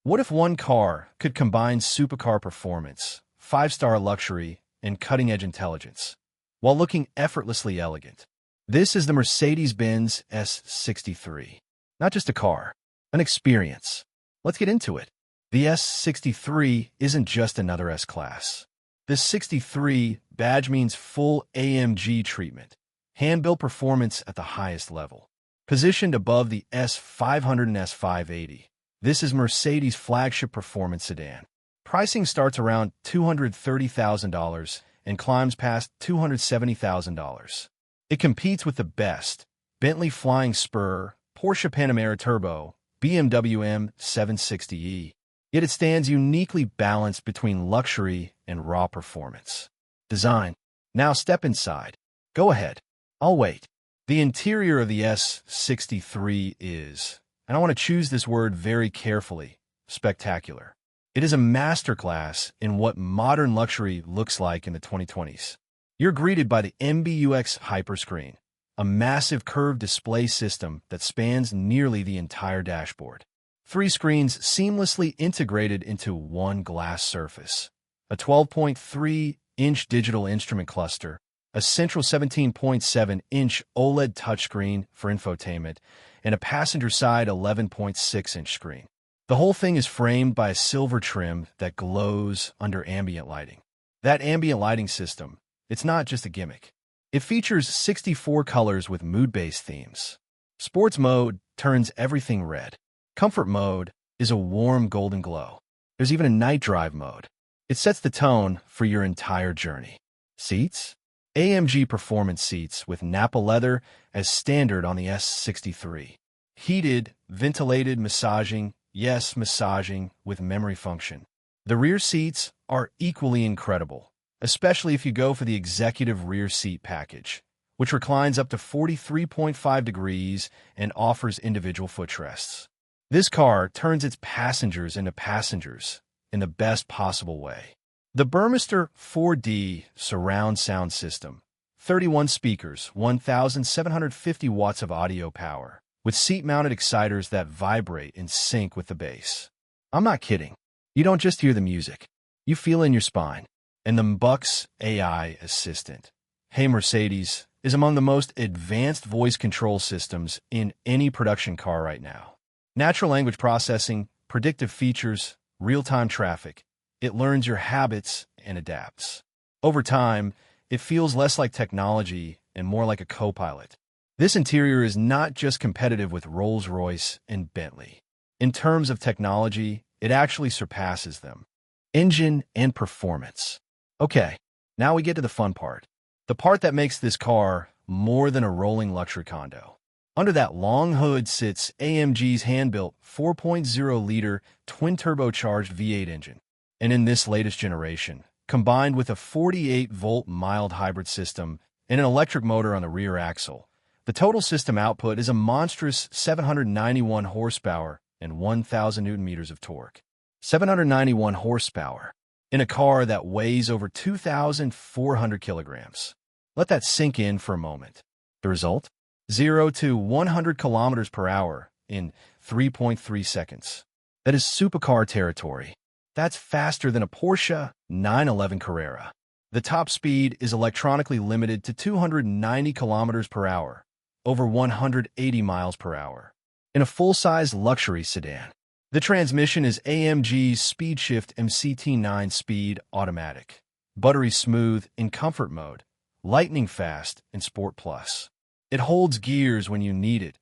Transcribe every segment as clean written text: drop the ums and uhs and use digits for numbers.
What if one car could combine supercar performance, five-star luxury, and cutting-edge intelligence, while looking effortlessly elegant? This is the Mercedes-Benz S63. Not just a car, an experience. Let's get into it. The S63 isn't just another S-Class. This 63 badge means full AMG treatment, hand-built performance at the highest level. Positioned above the S500 and S580, this is Mercedes' flagship performance sedan. Pricing starts around $230,000 and climbs past $270,000. It competes with the best: Bentley Flying Spur, Porsche Panamera Turbo, BMW M760e. Yet it stands uniquely balanced between luxury and raw performance. Design. Now step inside. Go ahead. I'll wait. The interior of the S63 is, and I want to choose this word very carefully, spectacular. It is a masterclass in what modern luxury looks like in the 2020s. You're greeted by the MBUX Hyperscreen, a massive curved display system that spans nearly the entire dashboard. 3 screens seamlessly integrated into one glass surface. A 12.3-inch digital instrument cluster, a central 17.7-inch OLED touchscreen for infotainment, and a passenger-side 11.6-inch screen. The whole thing is framed by a silver trim that glows under ambient lighting. That ambient lighting system, it's not just a gimmick. It features 64 colors with mood-based themes. Sports mode turns everything red. Comfort mode is a warm golden glow. There's even a night drive mode. It sets the tone for your entire journey. Seats? AMG performance seats with Nappa leather as standard on the S63. Heated, ventilated massaging, yes, massaging with memory function. The rear seats are equally incredible, especially if you go for the executive rear seat package, which reclines up to 43.5 degrees and offers individual footrests. This car turns its passengers into passengers in the best possible way. The Burmester 4D surround sound system, 31 speakers, 1,750 watts of audio power, with seat-mounted exciters that vibrate in sync with the bass. I'm not kidding. You don't just hear the music. You feel it in your spine. And the MBUX AI assistant, Hey Mercedes, is among the most advanced voice control systems in any production car right now. Natural language processing, predictive features, real-time traffic. It learns your habits and adapts. Over time, it feels less like technology and more like a co-pilot. This interior is not just competitive with Rolls-Royce and Bentley. In terms of technology, it actually surpasses them. Engine and performance. Okay, now we get to the fun part. The part that makes this car more than a rolling luxury condo. Under that long hood sits AMG's hand-built 4.0-liter twin-turbocharged V8 engine. And in this latest generation, combined with a 48-volt mild hybrid system and an electric motor on the rear axle, the total system output is a monstrous 791 horsepower and 1,000 newton-meters of torque. 791 horsepower in a car that weighs over 2,400 kilograms. Let that sink in for a moment. The result? 0 to 100 kilometers per hour in 3.3 seconds. That is supercar territory. That's faster than a Porsche 911 Carrera. The top speed is electronically limited to 290 kilometers per hour, over 180 miles per hour, in a full-size luxury sedan. The transmission is AMG's SpeedShift MCT 9-speed automatic, buttery smooth in comfort mode, lightning fast in Sport Plus. It holds gears when you need it,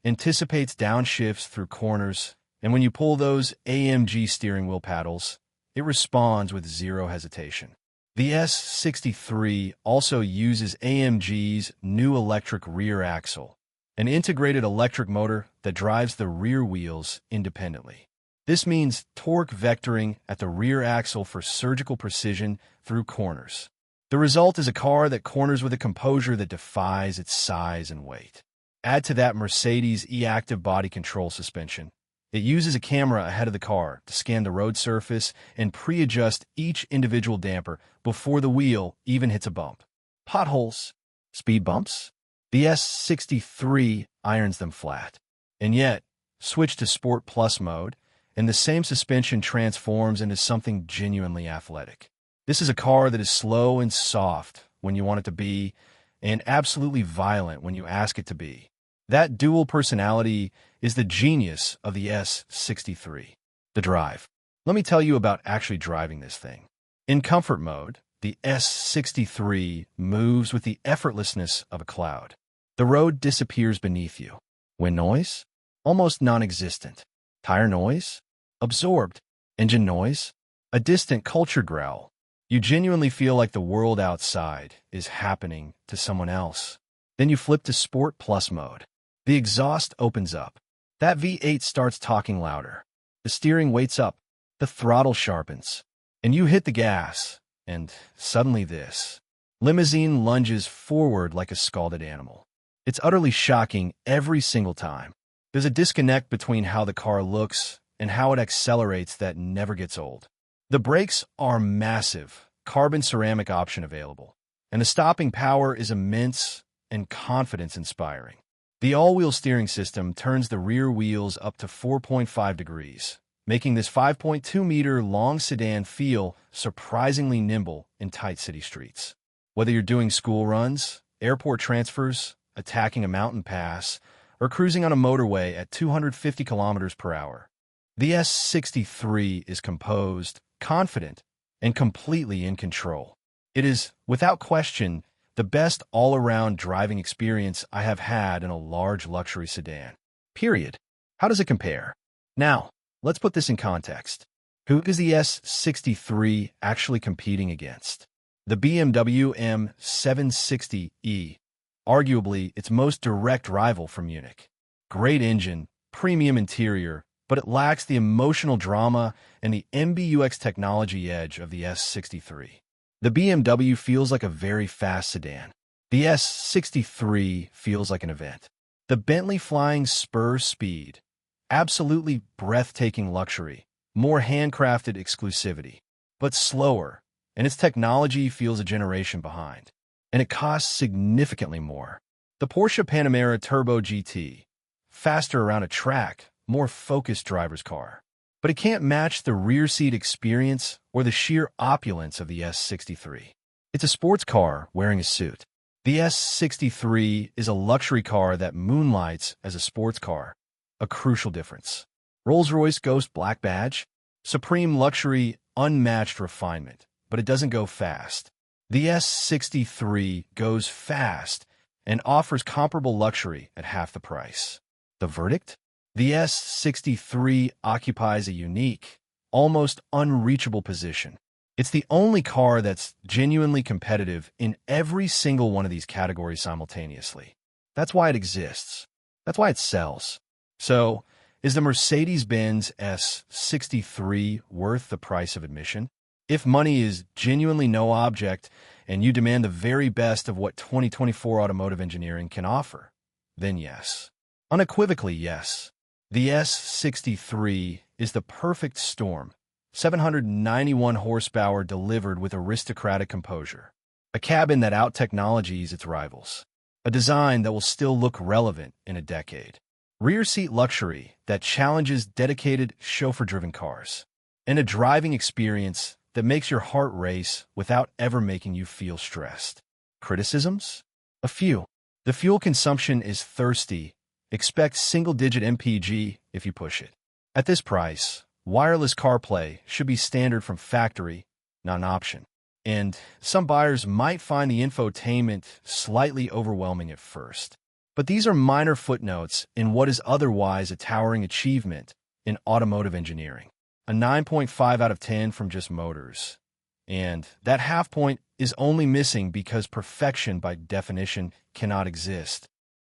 anticipates downshifts through corners, and when you pull those AMG steering wheel paddles, it responds with zero hesitation. The S63 also uses AMG's new electric rear axle, an integrated electric motor that drives the rear wheels independently. This means torque vectoring at the rear axle for surgical precision through corners. The result is a car that corners with a composure that defies its size and weight. Add to that Mercedes' e-active body control suspension. It uses a camera ahead of the car to scan the road surface and pre-adjust each individual damper before the wheel even hits a bump. Potholes, speed bumps. The S63 irons them flat. And yet, switch to Sport Plus mode, and the same suspension transforms into something genuinely athletic. This is a car that is slow and soft when you want it to be, and absolutely violent when you ask it to be. That dual personality is the genius of the S63. The drive. Let me tell you about actually driving this thing. In comfort mode, the S63 moves with the effortlessness of a cloud. The road disappears beneath you. Wind noise? Almost non-existent. Tire noise? Absorbed. Engine noise? A distant culture growl. You genuinely feel like the world outside is happening to someone else. Then you flip to Sport Plus mode. The exhaust opens up. That V8 starts talking louder. The steering weights up. The throttle sharpens. And you hit the gas. And suddenly this. Limousine lunges forward like a scalded animal. It's utterly shocking every single time. There's a disconnect between how the car looks and how it accelerates that never gets old. The brakes are massive, carbon ceramic option available, and the stopping power is immense and confidence-inspiring. The all-wheel steering system turns the rear wheels up to 4.5 degrees, making this 5.2-meter long sedan feel surprisingly nimble in tight city streets. Whether you're doing school runs, airport transfers, attacking a mountain pass, or cruising on a motorway at 250 kilometers per hour, the S63 is composed, confident, and completely in control. It is, without question, the best all-around driving experience I have had in a large luxury sedan. Period. How does it compare? Now, let's put this in context. Who is the S63 actually competing against? The BMW M760e, arguably its most direct rival from Munich. Great engine, premium interior, but it lacks the emotional drama and the MBUX technology edge of the S63. The BMW feels like a very fast sedan. The S63 feels like an event. The Bentley Flying Spur speed, absolutely breathtaking luxury, more handcrafted exclusivity, but slower, and its technology feels a generation behind. And it costs significantly more. The Porsche Panamera Turbo GT, faster around a track, more focused driver's car. But it can't match the rear seat experience or the sheer opulence of the S63. It's a sports car wearing a suit. The S63 is a luxury car that moonlights as a sports car, a crucial difference. Rolls-Royce Ghost Black Badge, supreme luxury, unmatched refinement, but it doesn't go fast. The S63 goes fast and offers comparable luxury at half the price. The verdict? The S63 occupies a unique, almost unreachable position. It's the only car that's genuinely competitive in every single one of these categories simultaneously. That's why it exists. That's why it sells. So, is the Mercedes-Benz S63 worth the price of admission? If money is genuinely no object and you demand the very best of what 2024 automotive engineering can offer, then yes. Unequivocally yes. The S63 is the perfect storm. 791 horsepower delivered with aristocratic composure. A cabin that out-technologies its rivals. A design that will still look relevant in a decade. Rear seat luxury that challenges dedicated chauffeur-driven cars. And a driving experience that makes your heart race without ever making you feel stressed. Criticisms? A few. The fuel consumption is thirsty. Expect single-digit MPG if you push it. At this price, wireless CarPlay should be standard from factory, not an option. And some buyers might find the infotainment slightly overwhelming at first. But these are minor footnotes in what is otherwise a towering achievement in automotive engineering. A 9.5 out of 10 from Just Motors. And that half point is only missing because perfection by definition cannot exist.